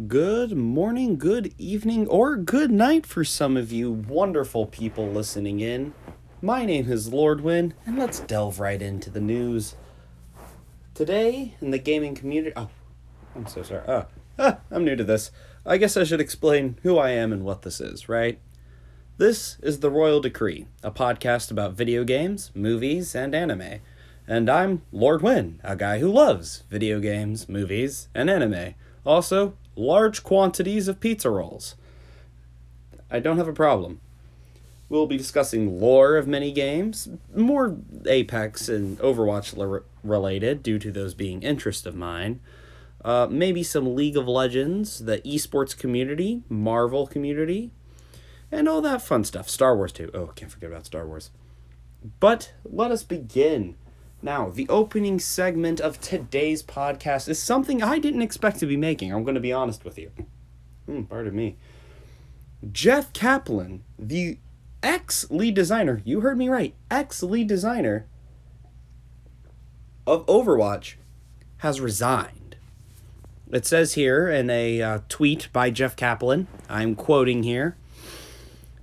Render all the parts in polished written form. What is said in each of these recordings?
Good morning, good evening, or good night for some of you wonderful people listening in. My name is Lordwin, and let's delve right into the news. Today, in the gaming community... Oh, I'm so sorry. I'm new to this. I guess I should explain who I am and what this is, right? This is The Royal Decree, a podcast about video games, movies, and anime. And I'm Lord Win, a guy who loves video games, movies, and anime. Also, large quantities of pizza rolls. I don't have a problem. We'll be discussing lore of many games, more Apex and Overwatch related, due to those being interest of mine. Maybe some League of Legends, the esports community, Marvel community, and all that fun stuff. Star Wars too. Oh, can't forget about Star Wars. But let us begin. Now, the opening segment of today's podcast is something I didn't expect to be making. I'm going to be honest with you. Pardon me. Jeff Kaplan, the ex-lead designer, you heard me right, ex-lead designer of Overwatch, has resigned. It says here in a tweet by Jeff Kaplan, I'm quoting here,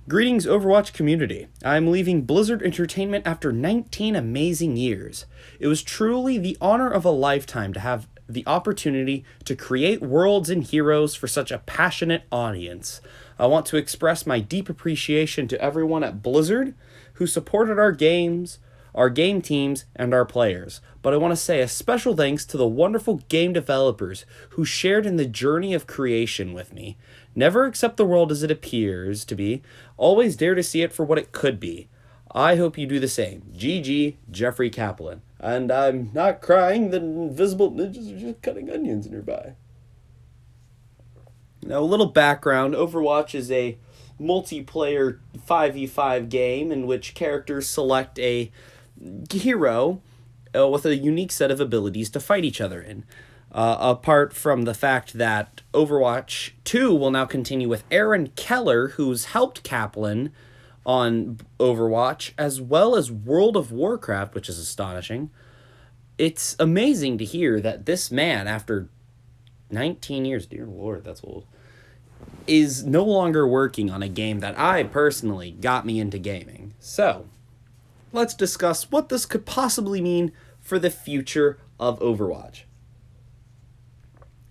"Greetings, Overwatch community. I'm leaving Blizzard Entertainment after 19 amazing years. It was truly the honor of a lifetime to have the opportunity to create worlds and heroes for such a passionate audience. I want to express my deep appreciation to everyone at Blizzard who supported our games, our game teams, and our players. But I want to say a special thanks to the wonderful game developers who shared in the journey of creation with me. Never accept the world as it appears to be. Always dare to see it for what it could be. I hope you do the same. GG, Jeffrey Kaplan." And I'm not crying, the invisible ninjas are just cutting onions nearby. Now, a little background. Overwatch is a multiplayer 5v5 game in which characters select a hero with a unique set of abilities to fight each other in. Apart from the fact that Overwatch 2 will now continue with Aaron Keller, who's helped Kaplan on Overwatch, as well as World of Warcraft, which is astonishing. It's amazing to hear that this man, after 19 years, dear Lord, that's old, is no longer working on a game that I personally got me into gaming. So, let's discuss what this could possibly mean for the future of Overwatch.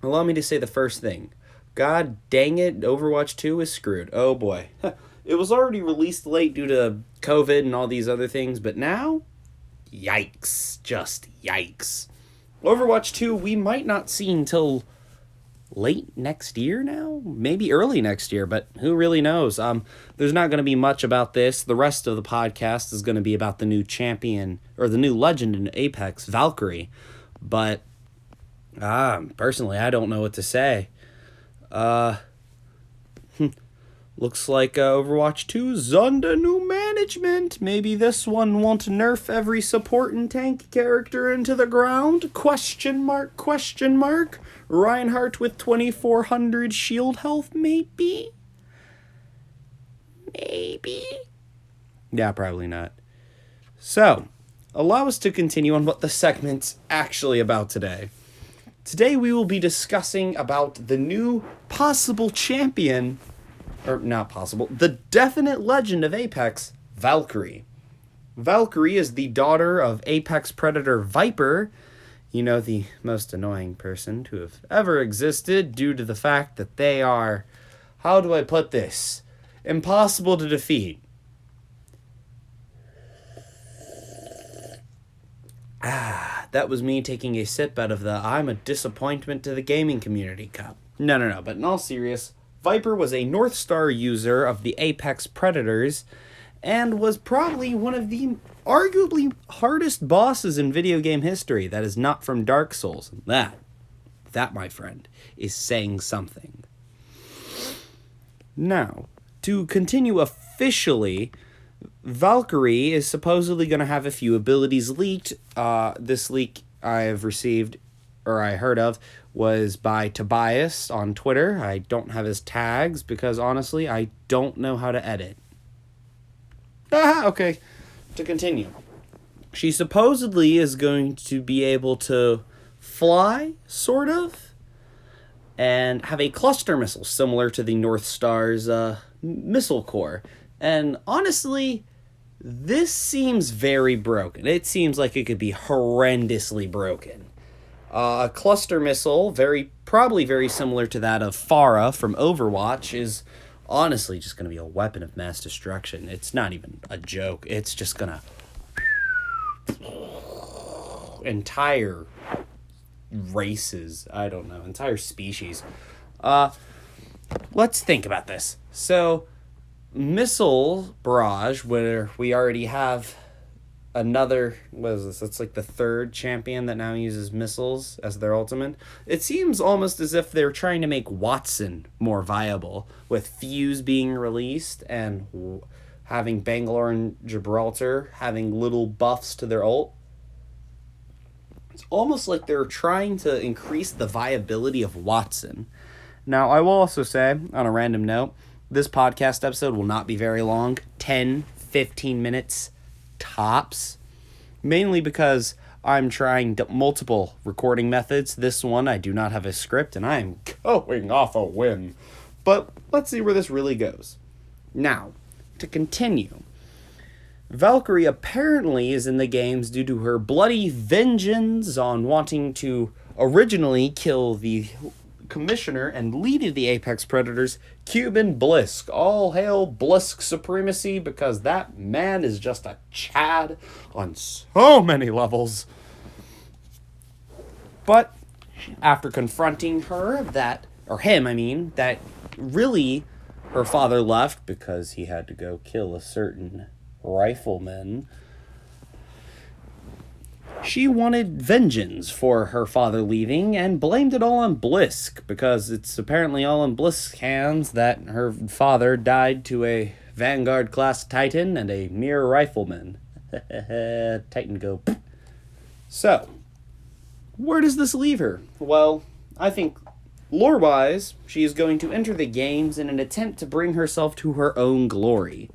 Allow me to say the first thing. God dang it, Overwatch 2 is screwed. Oh boy. It was already released late due to COVID and all these other things, but now, yikes. Just yikes. Overwatch 2 we might not see until late next year now? Maybe early next year, but who really knows? There's not going to be much about this. The rest of the podcast is going to be about the new champion, or the new legend in Apex, Valkyrie. But, personally, I don't know what to say. Looks like Overwatch 2's under new management. Maybe this one won't nerf every support and tank character into the ground? Question mark, question mark. Reinhardt with 2400 shield health, maybe? Maybe? Yeah, probably not. So, allow us to continue on what the segment's actually about today. Today we will be discussing about the new possible champion, or not possible, the definite legend of Apex, Valkyrie. Valkyrie is the daughter of Apex Predator Viper, you know, the most annoying person to have ever existed due to the fact that they are, how do I put this, impossible to defeat. That was me taking a sip out of the I'm a disappointment to the gaming community cup. No, but in all seriousness, Viper was a North Star user of the Apex Predators and was probably one of the arguably hardest bosses in video game history that is not from Dark Souls. And that, my friend, is saying something. Now, to continue officially, Valkyrie is supposedly going to have a few abilities leaked. This leak I have received, or I heard of, was by Tobias on Twitter. I don't have his tags because, honestly, I don't know how to edit. Okay. To continue. She supposedly is going to be able to fly, sort of. and have a cluster missile similar to the North Star's missile core. And honestly, this seems very broken. It seems like it could be horrendously broken. A cluster missile, probably very similar to that of Pharah from Overwatch, is honestly just going to be a weapon of mass destruction. It's not even a joke. It's just going to entire races, entire species. Let's think about this. So, missile barrage, where we already have another, what is this? It's like the third champion that now uses missiles as their ultimate. It seems almost as if they're trying to make Wattson more viable, with Fuse being released and having Bangalore and Gibraltar having little buffs to their ult. It's almost like they're trying to increase the viability of Wattson. Now, I will also say, on a random note, this podcast episode will not be very long, 10, 15 minutes tops, mainly because I'm trying multiple recording methods. This one, I do not have a script, and I'm going off a whim. But let's see where this really goes. Now, to continue, Valkyrie apparently is in the games due to her bloody vengeance on wanting to originally kill the commissioner and leader of the Apex Predators, Cuban Blisk. All hail Blisk supremacy, because that man is just a Chad on so many levels. But after confronting that really her father left because he had to go kill a certain rifleman, she wanted vengeance for her father leaving and blamed it all on Blisk, because it's apparently all in Blisk's hands that her father died to a Vanguard-class Titan and a mere rifleman. Titan go. So, where does this leave her? Well, I think, lore-wise, she is going to enter the games in an attempt to bring herself to her own glory.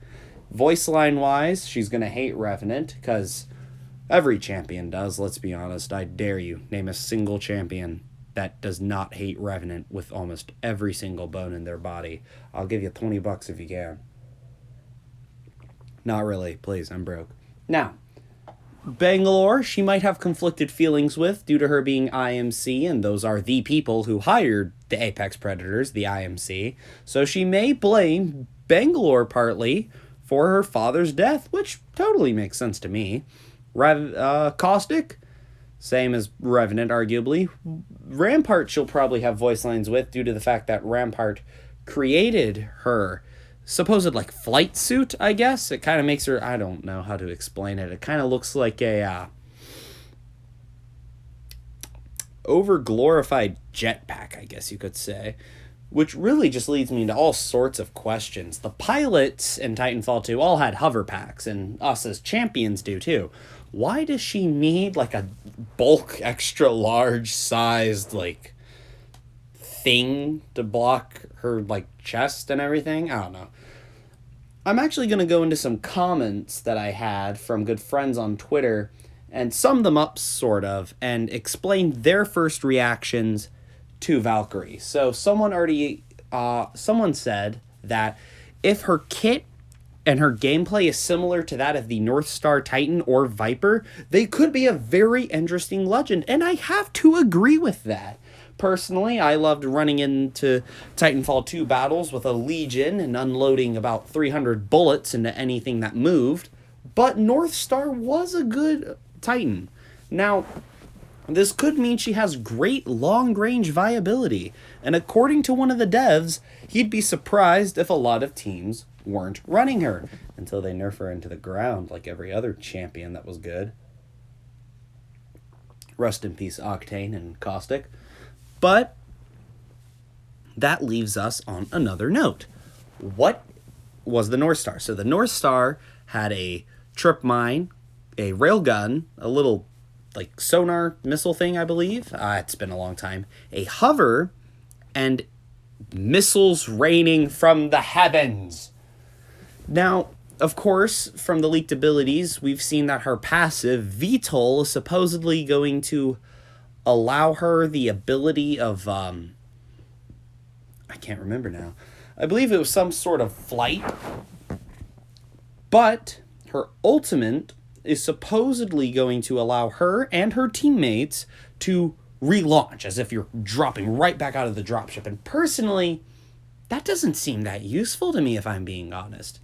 Voice line-wise, she's going to hate Revenant, because every champion does, let's be honest. I dare you, name a single champion that does not hate Revenant with almost every single bone in their body. I'll give you $20 if you can. Not really, please, I'm broke. Now, Bangalore, she might have conflicted feelings with due to her being IMC, and those are the people who hired the Apex Predators, the IMC. So she may blame Bangalore partly for her father's death, which totally makes sense to me. Caustic, same as Revenant, arguably. Rampart she'll probably have voice lines with due to the fact that Rampart created her supposed, flight suit, I guess. It kind of makes her, I don't know how to explain it. It kind of looks like a over-glorified jetpack, I guess you could say. Which really just leads me into all sorts of questions. The pilots in Titanfall 2 all had hover packs, and us as champions do too. Why does she need, a bulk, extra large sized, thing to block her, chest and everything? I don't know. I'm actually going to go into some comments that I had from good friends on Twitter and sum them up, sort of, and explain their first reactions to Valkyrie. So someone said that if her kit and her gameplay is similar to that of the North Star Titan or Viper, they could be a very interesting legend, and I have to agree with that. Personally, I loved running into Titanfall 2 battles with a Legion and unloading about 300 bullets into anything that moved, but North Star was a good Titan. Now, this could mean she has great long-range viability, and according to one of the devs, he'd be surprised if a lot of teams weren't running her until they nerf her into the ground like every other champion that was good. Rest in peace, Octane and Caustic. But that leaves us on another note. What was the North Star? So the North Star had a trip mine, a railgun, a little sonar missile thing, I believe. It's been a long time. A hover, and missiles raining from the heavens. Now, of course, from the leaked abilities, we've seen that her passive, VTOL, is supposedly going to allow her the ability of I can't remember now. I believe it was some sort of flight. But her ultimate is supposedly going to allow her and her teammates to relaunch as if you're dropping right back out of the dropship. And personally, that doesn't seem that useful to me, if I'm being honest.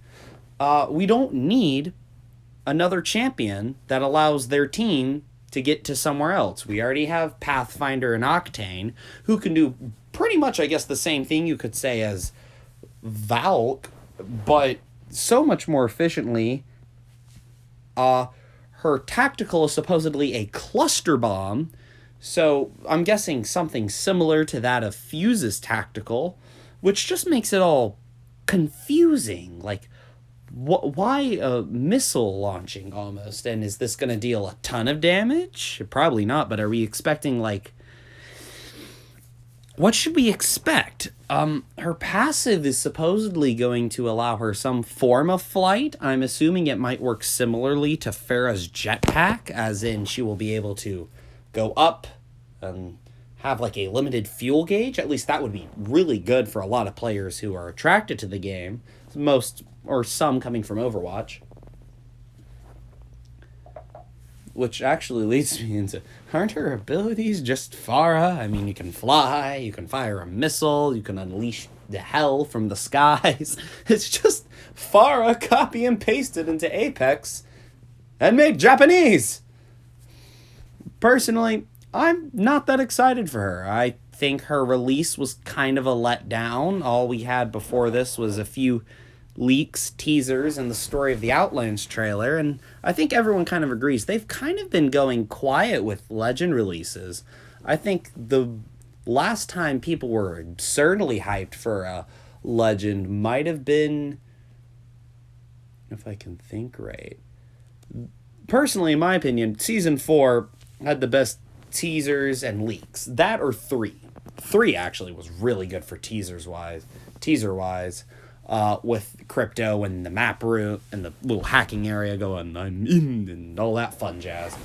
We don't need another champion that allows their team to get to somewhere else. We already have Pathfinder and Octane, who can do pretty much, I guess, the same thing you could say as Valk, but so much more efficiently. Her tactical is supposedly a cluster bomb, so I'm guessing something similar to that of Fuse's tactical, which just makes it all confusing. Like, why a missile launching almost? And is this going to deal a ton of damage? Probably not, but are we expecting, like... What should we expect? Her passive is supposedly going to allow her some form of flight. I'm assuming it might work similarly to Pharah's jetpack, as in she will be able to go up and have like a limited fuel gauge. At least that would be really good for a lot of players who are attracted to the game. Most, or some coming from Overwatch. Which actually leads me into, aren't her abilities just Pharah? I mean, you can fly, you can fire a missile, you can unleash the hell from the skies. It's just Pharah copy and pasted into Apex and made Japanese. Personally, I'm not that excited for her. I think her release was kind of a letdown. All we had before this was a few leaks, teasers, and the story of the Outlands trailer, and I think everyone kind of agrees they've kind of been going quiet with Legend releases. I think the last time people were absurdly hyped for a Legend might have been, if I can think right, personally, in my opinion, Season 4 had the best teasers and leaks. That or 3. 3 actually was really good for teaser-wise. With crypto and the map route and the little hacking area going, I'm in, and all that fun jazz.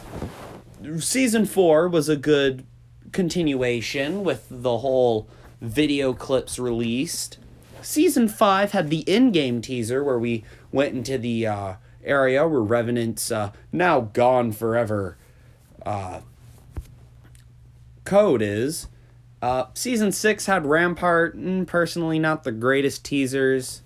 Season 4 was a good continuation with the whole video clips released. Season 5 had the in-game teaser where we went into the area where Revenant's now gone forever code is. Season 6 had Rampart, personally not the greatest teasers.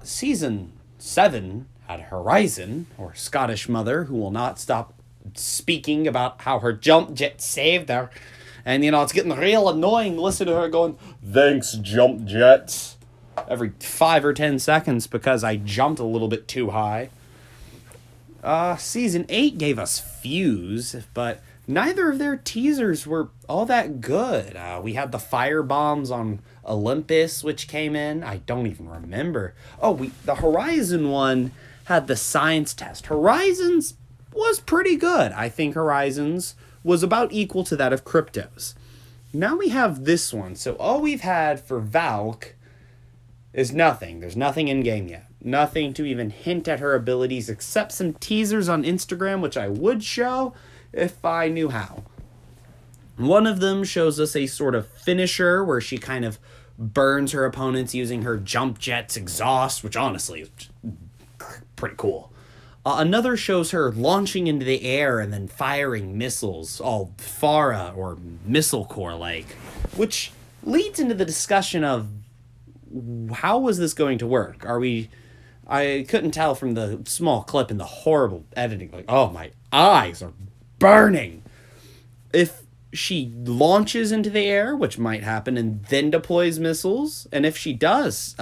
Season 7 had Horizon, or Scottish Mother, who will not stop speaking about how her jump jet saved her. And, it's getting real annoying to listen to her going, thanks, jump jets, every 5 or 10 seconds because I jumped a little bit too high. Season 8 gave us Fuse, but neither of their teasers were all that good. We had the fire bombs on Olympus, which came in. I don't even remember. The Horizon one had the science test. Horizons was pretty good. I think Horizons was about equal to that of Crypto's. Now we have this one. So all we've had for Valk is nothing. There's nothing in game yet. Nothing to even hint at her abilities except some teasers on Instagram, which I would show if I knew how. One of them shows us a sort of finisher where she kind of burns her opponents using her jump jet's exhaust, which honestly is pretty cool. Another shows her launching into the air and then firing missiles, all Pharah or Missile Core like, which leads into the discussion of how was this going to work? I couldn't tell from the small clip and the horrible editing, like, oh, my eyes are burning. If she launches into the air, which might happen, and then deploys missiles, and if she does,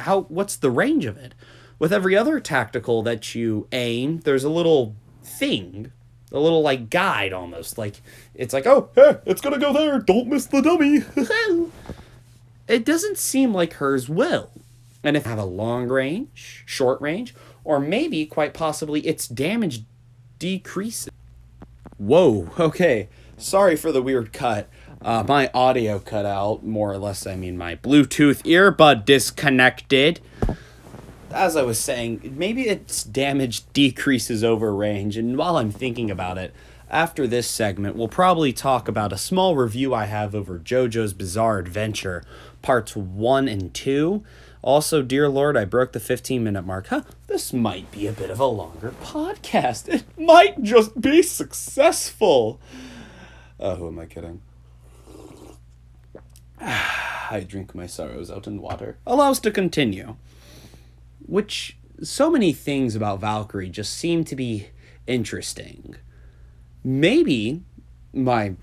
what's the range of it? With every other tactical that you aim, there's a little thing, a little like guide almost, like it's like, oh, hey, it's gonna go there, don't miss the dummy. It doesn't seem like hers will. And if I have a long range, short range, or maybe quite possibly its damage decreases. Whoa, okay. Sorry for the weird cut. My audio cut out, more or less. I mean, my Bluetooth earbud disconnected. As I was saying, maybe its damage decreases over range. And while I'm thinking about it, After this segment, we'll probably talk about a small review I have over JoJo's Bizarre Adventure, parts 1 and 2. Also, dear Lord, I broke the 15-minute mark. This might be a bit of a longer podcast. It might just be successful. Who am I kidding? I drink my sorrows out in water. Allow us to continue. Which, so many things about Valkyrie just seem to be interesting. Maybe my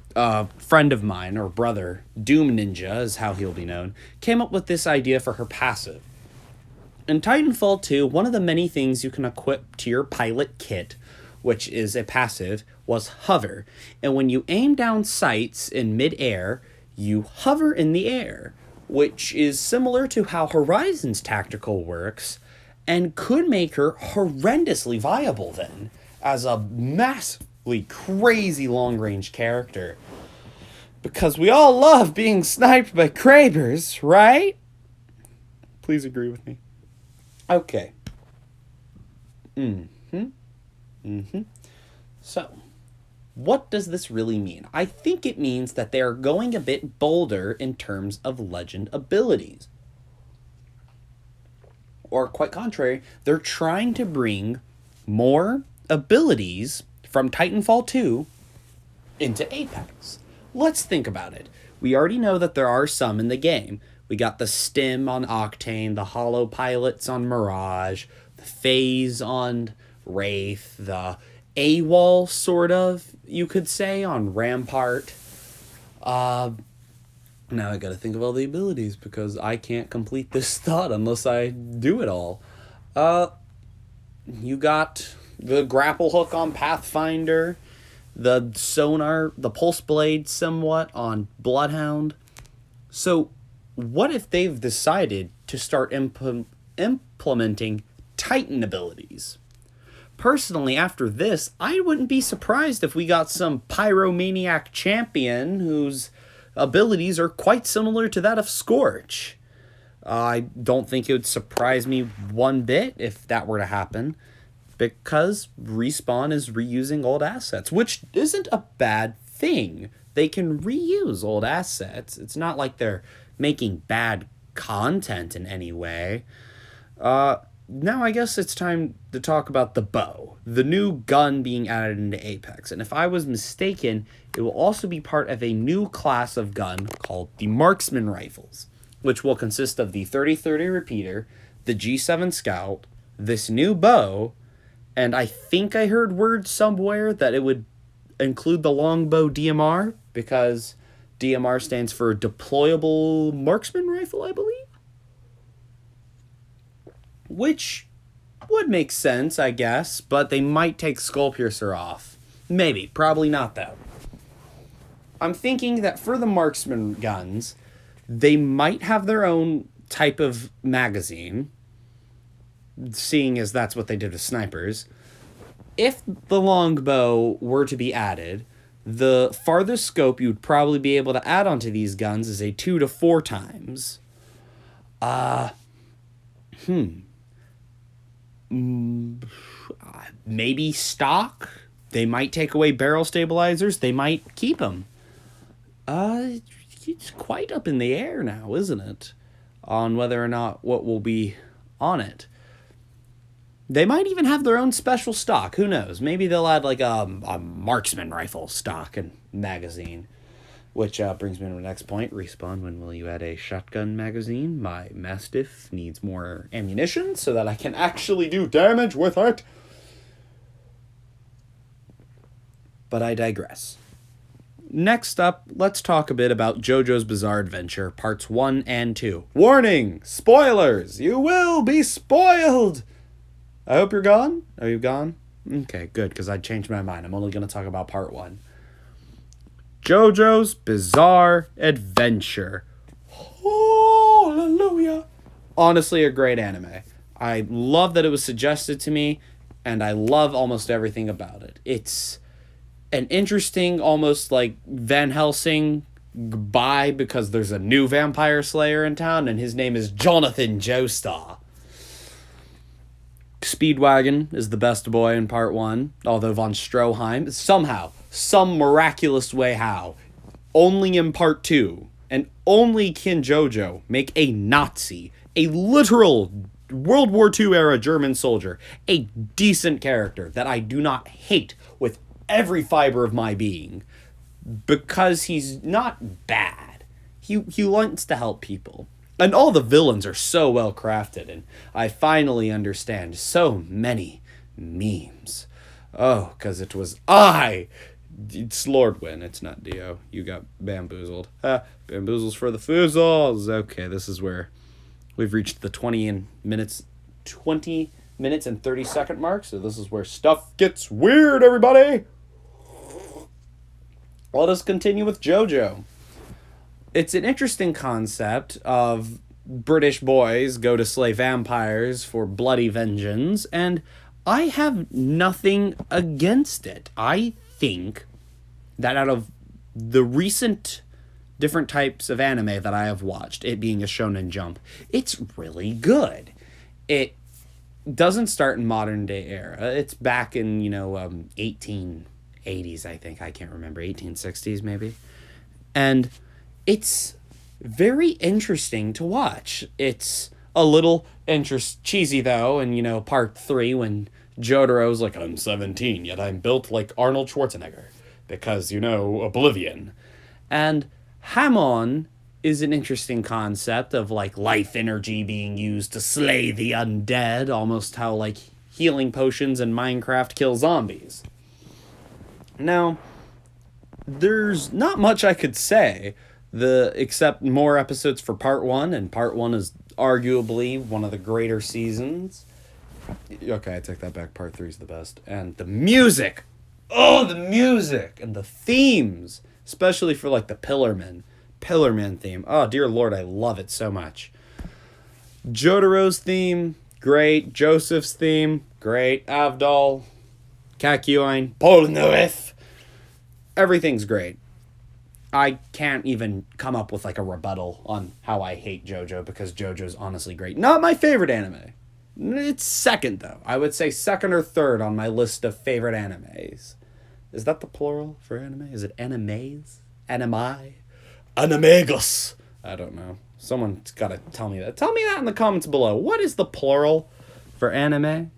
friend of mine, or brother, Doom Ninja is how he'll be known, came up with this idea for her passive. In Titanfall 2, one of the many things you can equip to your pilot kit, which is a passive, was hover. And when you aim down sights in mid-air, you hover in the air, which is similar to how Horizon's tactical works, and could make her horrendously viable then, as a massively crazy long-range character. Because we all love being sniped by Krabers, right? Please agree with me. Okay. So, what does this really mean? I think it means that they are going a bit bolder in terms of legend abilities. Or quite contrary, they're trying to bring more abilities from Titanfall 2 into Apex. Let's think about it. We already know that there are some in the game. We got the Stim on Octane, the Hollow Pilots on Mirage, the Phase on Wraith, the AWOL, sort of, you could say, on Rampart. Now I gotta think of all the abilities, because I can't complete this thought unless I do it all. You got the grapple hook on Pathfinder, the sonar, the pulse blade somewhat on Bloodhound. So what if they've decided to start implementing Titan abilities? Personally, after this, I wouldn't be surprised if we got some Pyromaniac champion whose abilities are quite similar to that of Scorch. I don't think it would surprise me one bit if that were to happen, because Respawn is reusing old assets, which isn't a bad thing. They can reuse old assets. It's not like they're making bad content in any way. Now I guess it's time to talk about the bow, the new gun being added into Apex. And if I was mistaken, it will also be part of a new class of gun called the Marksman Rifles, which will consist of the 30-30 repeater, the G7 Scout, this new bow, and I think I heard word somewhere that it would include the longbow DMR, because DMR stands for Deployable Marksman Rifle, I believe? Which would make sense, I guess, but they might take Skullpiercer off. Maybe, probably not though. I'm thinking that for the marksman guns, they might have their own type of magazine, seeing as that's what they did with snipers. If the longbow were to be added, the farthest scope you'd probably be able to add onto these guns is a 2 to 4 times. Maybe stock. They might take away barrel stabilizers. They might keep them. It's quite up in the air now, isn't it? On whether or not what will be on it. They might even have their own special stock. Who knows? Maybe they'll add like a marksman rifle stock and magazine. Which brings me to the next point. Respawn, when will you add a shotgun magazine? My Mastiff needs more ammunition so that I can actually do damage with it. But I digress. Next up, let's talk a bit about JoJo's Bizarre Adventure, parts 1 and 2. Warning! Spoilers! You will be spoiled! I hope you're gone. Are you gone? Okay, good, because I changed my mind. I'm only going to talk about part 1. JoJo's Bizarre Adventure. Hallelujah. Honestly, a great anime. I love that it was suggested to me, and I love almost everything about it. It's an interesting, almost like Van Helsing goodbye, because there's a new vampire slayer in town, and his name is Jonathan Joestar. Speedwagon is the best boy in part 1, although von Stroheim, somehow, some miraculous way how, only in part 2, and only can JoJo make a Nazi, a literal World War II era German soldier, a decent character that I do not hate with every fiber of my being, because he's not bad. He wants to help people. And all the villains are so well crafted, and I finally understand so many memes. Oh, because it was it's Lordwin, it's not Dio. You got bamboozled. Bamboozles for the foozles. Okay, this is where we've reached the 20 minutes and 30-second mark, so this is where stuff gets weird, everybody! Let us continue with JoJo. It's an interesting concept of British boys go to slay vampires for bloody vengeance, and I have nothing against it. I think that out of the recent different types of anime that I have watched, it being a Shonen Jump, it's really good. It doesn't start in modern day era. It's back in, 1880s, I think. I can't remember. 1860s, maybe. And it's very interesting to watch. It's a little cheesy, though, in, part 3, when Jotaro's like, I'm 17, yet I'm built like Arnold Schwarzenegger. Because, Oblivion. And Hamon is an interesting concept of, like, life energy being used to slay the undead. Almost how, like, healing potions in Minecraft kill zombies. Now, there's not much I could say except more episodes for part 1, and part 1 is arguably one of the greater seasons. Okay, I take that back. Part 3 is the best. And the music! Oh, the music! And the themes! Especially for, like, the Pillarman theme. Oh, dear Lord, I love it so much. Jotaro's theme, great. Joseph's theme, great. Avdol, Kakyoin, Polnareff. Everything's great. I can't even come up with, like, a rebuttal on how I hate JoJo, because JoJo's honestly great. Not my favorite anime. It's second, though. I would say second or third on my list of favorite animes. Is that the plural for anime? Is it animes? Animi? Animagos? I don't know. Someone's got to tell me that. Tell me that in the comments below. What is the plural for anime?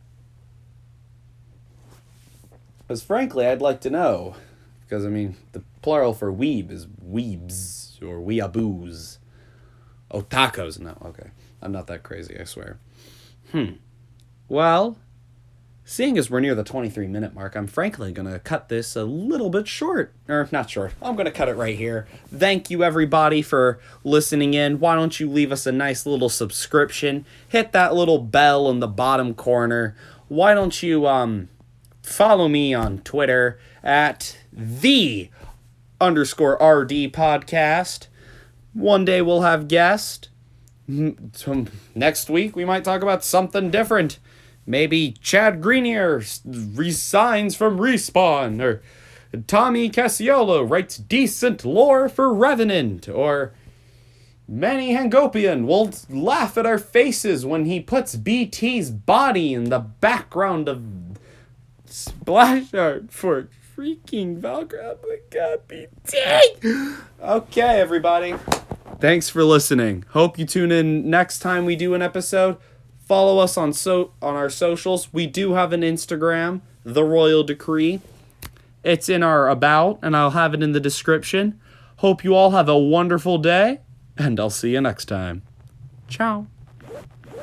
Because frankly, I'd like to know. Because, the plural for weeb is weebs or weeaboos. Otakos. No, okay. I'm not that crazy, I swear. Well, seeing as we're near the 23-minute mark, I'm frankly going to cut this a little bit short. Or, not short. I'm going to cut it right here. Thank you, everybody, for listening in. Why don't you leave us a nice little subscription? Hit that little bell in the bottom corner. Why don't you follow me on Twitter at _RD podcast. One day we'll have guests. Next week we might talk about something different. Maybe Chad Greenier resigns from Respawn, or Tommy Casiolo writes decent lore for Revenant, or Manny Hangopian will laugh at our faces when he puts BT's body in the background of splash art for freaking Valkyrie. Oh my god, BT! Okay, everybody. Thanks for listening. Hope you tune in next time we do an episode. Follow us on our socials. We do have an Instagram, The Royal Decree. It's in our about, and I'll have it in the description. Hope you all have a wonderful day, and I'll see you next time. Ciao.